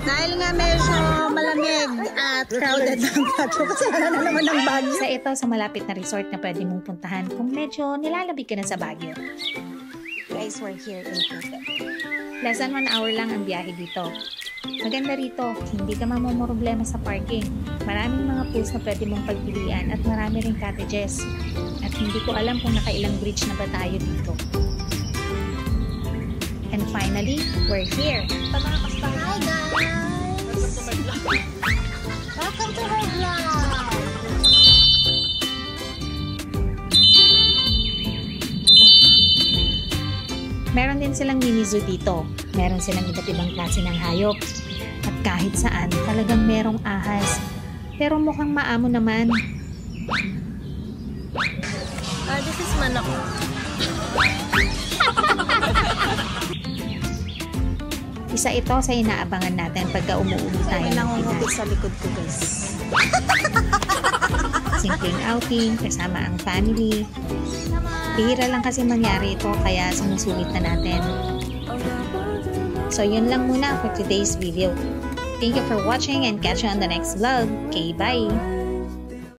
Dahil nga medyo malamig at crowded ang Baguio kasi wala na naman ng Baguio. Sa ito, sa malapit na resort na pwede mong puntahan kung medyo nilalabig ka na sa Baguio. Guys, we're here in Phuket. Less than 1 hour lang ang biyahe dito. Maganda rito, hindi ka mamumroblema sa parking. Maraming mga pools na pwede mong pagpilian at marami ring cottages. At hindi ko alam kung nakailang bridge na ba tayo dito. And finally, we're here. Hi guys! Welcome to her vlog! Meron din silang mini zoo dito. Meron silang iba't ibang klase ng hayop. At kahit saan, talagang merong ahas. Pero mukhang maamo naman. This is manok. Isa ito sa inaabangan natin pagka umuwi tayo ng Nangungupit Pinas. sa likod ko guys. Simpleng outing, kasama ang family. Bihira lang kasi mangyari ito, kaya sinusulit na natin. So yun lang muna for today's video. Thank you for watching and catch you on the next vlog. Okay, bye!